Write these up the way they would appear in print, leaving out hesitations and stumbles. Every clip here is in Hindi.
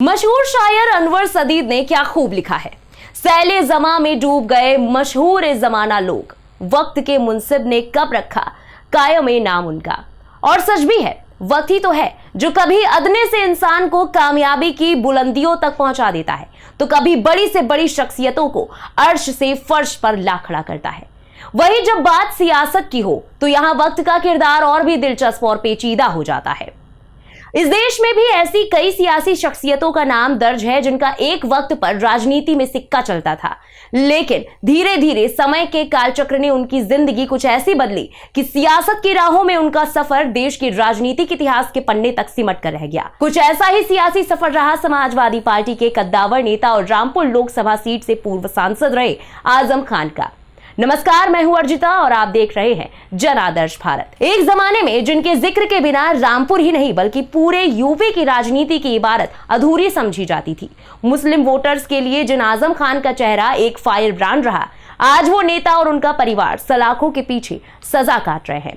मशहूर शायर अनवर सदीद ने क्या खूब लिखा है। सैले जमा में डूब गए मशहूर जमाना लोग, वक्त के मुंसिब ने कब रखा कायम नाम उनका। और सच भी है, वक्त ही तो है जो कभी अदने से इंसान को कामयाबी की बुलंदियों तक पहुंचा देता है, तो कभी बड़ी से बड़ी शख्सियतों को अर्श से फर्श पर ला खड़ा करता है। वही जब बात सियासत की हो तो यहां वक्त का किरदार और भी दिलचस्प और पेचीदा हो जाता है। इस देश में भी ऐसी कई सियासी शख्सियतों का नाम दर्ज है जिनका एक वक्त पर राजनीति में सिक्का चलता था, लेकिन धीरे धीरे समय के कालचक्र ने उनकी जिंदगी कुछ ऐसी बदली कि सियासत की राहों में उनका सफर देश के राजनीतिक इतिहास के पन्ने तक सिमट कर रह गया। कुछ ऐसा ही सियासी सफर रहा समाजवादी पार्टी के कद्दावर नेता और रामपुर लोकसभा सीट से पूर्व सांसद रहे आजम खान का। नमस्कार, मैं हूं अर्जिता और आप देख रहे हैं जन आदर्श भारत। एक जमाने में जिनके जिक्र के बिना रामपुर ही नहीं बल्कि पूरे यूपी की राजनीति की इबारत अधूरी समझी जाती थी। मुस्लिम वोटर्स के लिए जिन आजम खान का चेहरा एक फायर ब्रांड रहा, आज वो नेता और उनका परिवार सलाखों के पीछे सजा काट रहे हैं।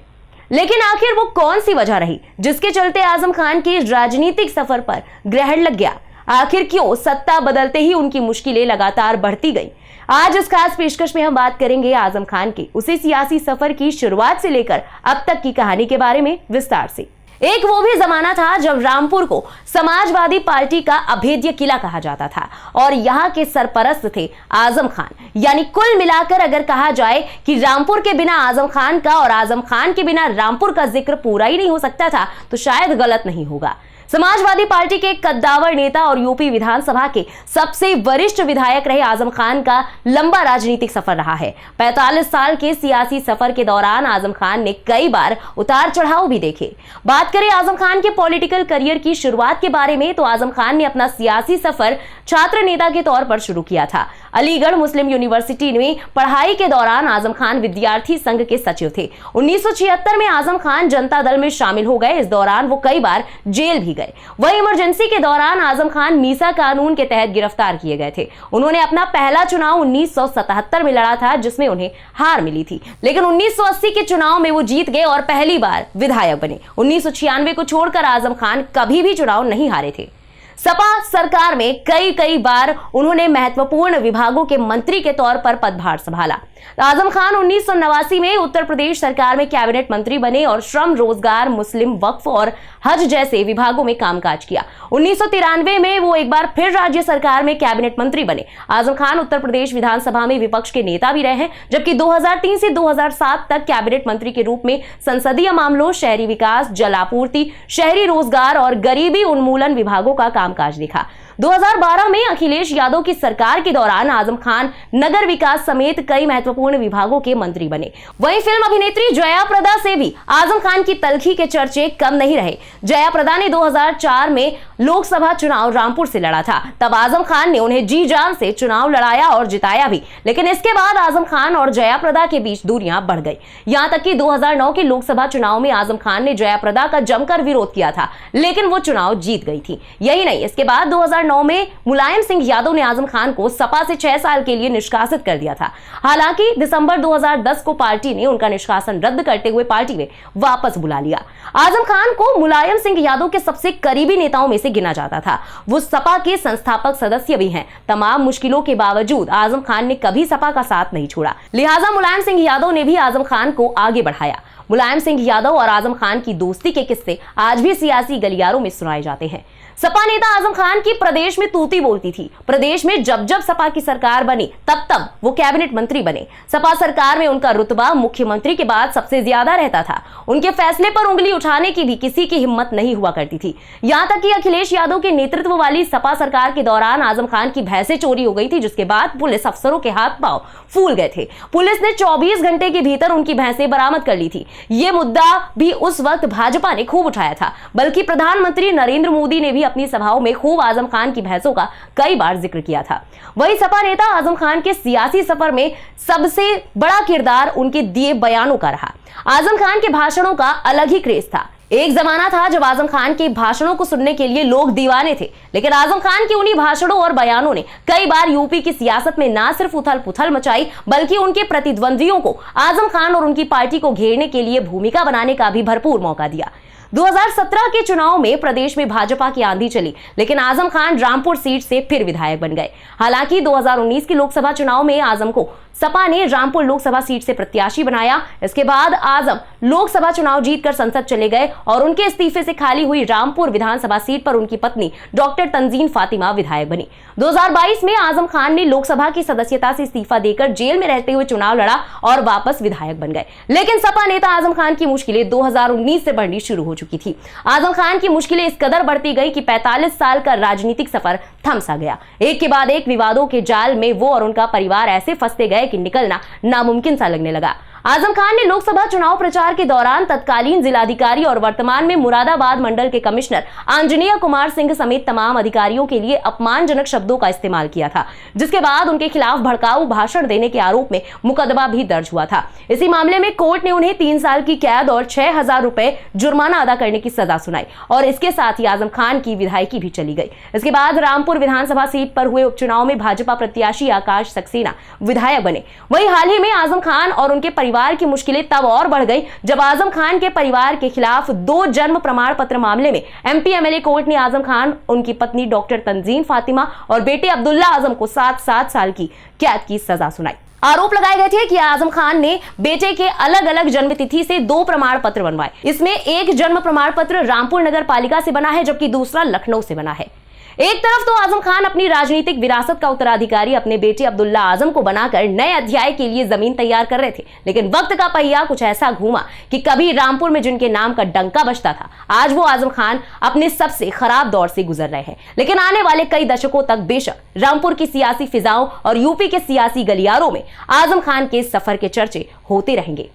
लेकिन आखिर वो कौन सी वजह रही जिसके चलते आजम खान के राजनीतिक सफर पर ग्रहण लग गया? आखिर क्यों सत्ता बदलते ही उनकी मुश्किलें लगातार बढ़ती गई? आज इस खास पेशकश में हम बात करेंगे आजम खान के उसी सियासी सफर की शुरुआत से लेकर अब तक की कहानी के बारे में विस्तार से। एक वो भी जमाना था जब रामपुर को समाजवादी पार्टी का अभेद्य किला कहा जाता था और यहाँ के सरपरस्त थे आजम खान। यानी कुल मिलाकर अगर कहा जाए कि रामपुर के बिना आजम खान का और आजम खान के बिना रामपुर का जिक्र पूरा ही नहीं हो सकता था, तो शायद गलत नहीं होगा। समाजवादी पार्टी के कद्दावर नेता और यूपी विधानसभा के सबसे वरिष्ठ विधायक रहे आजम खान का लंबा राजनीतिक सफर रहा है। 45 साल के सियासी सफर के दौरान आजम खान ने कई बार उतार चढ़ाव भी देखे। बात करें आजम खान के पॉलिटिकल करियर की शुरुआत के बारे में, तो आजम खान ने अपना सियासी सफर छात्र नेता के तौर पर शुरू किया था। अलीगढ़ मुस्लिम यूनिवर्सिटी में पढ़ाई के दौरान आजम खान विद्यार्थी संघ के सचिव थे। 1976 में आजम खान जनता दल में शामिल हो गए। इस दौरान वो कई बार जेल भी गए। वही इमरजेंसी के दौरान आजम खान मीसा कानून के तहत गिरफ्तार किए गए थे। उन्होंने अपना पहला चुनाव 1977 में लड़ा था, जिसमें उन्हें हार मिली थी, लेकिन 1980 के चुनाव में वो जीत गए और पहली बार विधायक बने। 1996 को छोड़कर आजम खान कभी भी चुनाव नहीं हारे थे। सपा सरकार में कई बार उन्होंने महत्वपूर्ण विभागों के मंत्री के तौर पर पदभार संभाला। आजम खान 1989 में उत्तर प्रदेश सरकार में कैबिनेट मंत्री बने और श्रम, रोजगार, मुस्लिम वक्फ और हज जैसे विभागों में कामकाज किया। 1993 में वो एक बार फिर राज्य सरकार में कैबिनेट मंत्री बने। आजम खान उत्तर प्रदेश विधानसभा में विपक्ष के नेता भी रहे हैं, जबकि 2003 से 2007 तक कैबिनेट मंत्री के रूप में संसदीय मामलों, शहरी विकास, जल आपूर्ति, शहरी रोजगार और गरीबी उन्मूलन विभागों का कामकाज देखा। 2012 में अखिलेश यादव की सरकार के दौरान आजम खान नगर विकास समेत कई महत्वपूर्ण विभागों के मंत्री बने। वहीं फिल्म अभिनेत्री जया प्रदा से भी आजम खान की तलखी के चर्चे कम नहीं रहे। जया प्रदा ने 2004 में लोकसभा चुनाव रामपुर से लड़ा था। तब आजम खान ने उन्हें जी जान से चुनाव लड़ाया और जिताया भी, लेकिन इसके बाद आजम खान और जया प्रदा के बीच दूरियां बढ़ गई। यहां तक कि 2009 के लोकसभा चुनाव में आजम खान ने जया प्रदा का जमकर विरोध किया था, लेकिन वो चुनाव जीत गई थी। यही नहीं, इसके बाद 2009 में मुलायम सिंह यादव ने आजम खान को सपा से 6 साल के लिए निष्कासित कर दिया था। हालांकि दिसंबर 2010 को पार्टी ने उनका निष्कासन रद्द करते हुए पार्टी में वापस बुला लिया। आजम खान को मुलायम सिंह यादव के सबसे करीबी नेताओं में से गिना जाता था। वो सपा के संस्थापक सदस्य भी हैं। तमाम मुश्किलों के बावजूद आजम खान ने कभी सपा का साथ नहीं छोड़ा, लिहाजा मुलायम सिंह यादव ने भी आजम खान को आगे बढ़ाया। मुलायम सिंह यादव और आजम खान की दोस्ती के किस्से आज भी सियासी गलियारों में सुनाए जाते हैं। सपा नेता आजम खान की प्रदेश में तूती बोलती थी। प्रदेश में जब जब सपा की सरकार बनी तब वो कैबिनेट मंत्री बने। सपा सरकार में उनका रुतबा मुख्यमंत्री के बाद सबसे ज्यादा रहता था। उनके फैसले पर उंगली उठाने की भी किसी की हिम्मत नहीं हुआ करती थी। यहां तक कि अखिलेश यादव के नेतृत्व वाली सपा सरकार के दौरान आजम खान की भैंसें चोरी हो गई थी, जिसके बाद पुलिस अफसरों के हाथ पांव फूल गए थे। पुलिस ने 24 घंटे के भीतर उनकी भैंसें बरामद कर ली थी। ये मुद्दा भी उस वक्त भाजपा ने खूब उठाया था, बल्कि प्रधानमंत्री नरेंद्र मोदी ने भी अपनी सभाओं में खूब आजम खान की भैंसों का कई बार जिक्र किया था। वही सपा नेता आजम खान के सियासी सफर में सबसे बड़ा किरदार उनके दिए बयानों का रहा। आजम खान के भाषणों का अलग ही क्रेज था। एक जमाना था जब आजम खान के भाषणों को सुनने के लिए लोग दीवाने थे, लेकिन आजम खान के उन्हीं भाषणों और बयानों ने कई बार यूपी की सियासत में ना सिर्फ उथल पुथल मचाई, बल्कि उनके प्रतिद्वंदियों को आजम खान और उनकी पार्टी को घेरने के लिए भूमिका बनाने का भी भरपूर मौका दिया। 2017 के चुनाव में प्रदेश में भाजपा की आंधी चली, लेकिन आजम खान रामपुर सीट से फिर विधायक बन गए। हालांकि 2019 के लोकसभा चुनाव में आजम को सपा ने रामपुर लोकसभा सीट से प्रत्याशी बनाया। इसके बाद आजम लोकसभा चुनाव जीतकर संसद चले गए और उनके इस्तीफे से खाली हुई रामपुर विधानसभा सीट पर उनकी पत्नी डॉक्टर तंजीन फातिमा विधायक बनी। 2022 में आजम खान ने लोकसभा की सदस्यता से इस्तीफा देकर जेल में रहते हुए चुनाव लड़ा और वापस विधायक बन गए। लेकिन सपा नेता आजम खान की मुश्किलें 2019 से बढ़नी शुरू हो चुकी थी। आजम खान की मुश्किलें इस कदर बढ़ती गई कि 45 साल का राजनीतिक सफर थम सा गया। एक के बाद एक विवादों के जाल में वो और उनका परिवार ऐसे फंसते गए कि निकलना नामुमकिन सा लगने लगा। आजम खान ने लोकसभा चुनाव प्रचार के दौरान तत्कालीन जिलाधिकारी और वर्तमान में मुरादाबाद मंडल के कमिश्नर आंजनेय कुमार सिंह समेत तमाम अधिकारियों के लिए अपमानजनक शब्दों का इस्तेमाल किया था, जिसके बाद उनके खिलाफ भड़काऊ भाषण देने के आरोप में मुकदमा भी दर्ज हुआ था। इसी मामले में कोर्ट ने उन्हें 3 साल की कैद और 6,000 रुपए जुर्माना अदा करने की सजा सुनाई और इसके साथ ही आजम खान की विधायकी भी चली गई। इसके बाद रामपुर विधानसभा सीट पर हुए उपचुनाव में भाजपा प्रत्याशी आकाश सक्सेना विधायक बने। वहीं हाल ही में आजम खान और उनके परिवार की मुश्किलें तब और बढ़ गई जब आजम खान के परिवार के खिलाफ 2 जन्म प्रमाण पत्र मामले में एमपी एमएलए कोर्ट ने आजम खान, उनकी पत्नी डॉक्टर तंजीन फातिमा और बेटे अब्दुल्ला आजम को 7-7 साल की कैद की सजा सुनाई। आरोप लगाए गए थे कि आजम खान ने बेटे के अलग अलग जन्म तिथि से 2 प्रमाण पत्र बनवाए। इसमें एक जन्म प्रमाण पत्र रामपुर नगर पालिका से बना है, जबकि दूसरा लखनऊ से बना है। एक तरफ तो आजम खान अपनी राजनीतिक विरासत का उत्तराधिकारी अपने बेटे अब्दुल्ला आजम को बनाकर नए अध्याय के लिए जमीन तैयार कर रहे थे, लेकिन वक्त का पहिया कुछ ऐसा घूमा कि कभी रामपुर में जिनके नाम का डंका बजता था, आज वो आजम खान अपने सबसे खराब दौर से गुजर रहे हैं। लेकिन आने वाले कई दशकों तक बेशक रामपुर की सियासी फिजाओं और यूपी के सियासी गलियारों में आजम खान के सफर के चर्चे होते रहेंगे।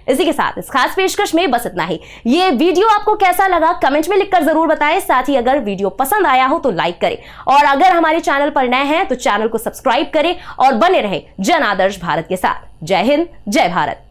इसी के साथ इस खास पेशकश में बस इतना ही। ये वीडियो आपको कैसा लगा कमेंट में लिखकर जरूर बताएं। साथ ही अगर वीडियो पसंद आया हो तो लाइक करें और अगर हमारे चैनल पर नए हैं तो चैनल को सब्सक्राइब करें और बने रहें जन आदर्श भारत के साथ। जय हिंद, जय भारत।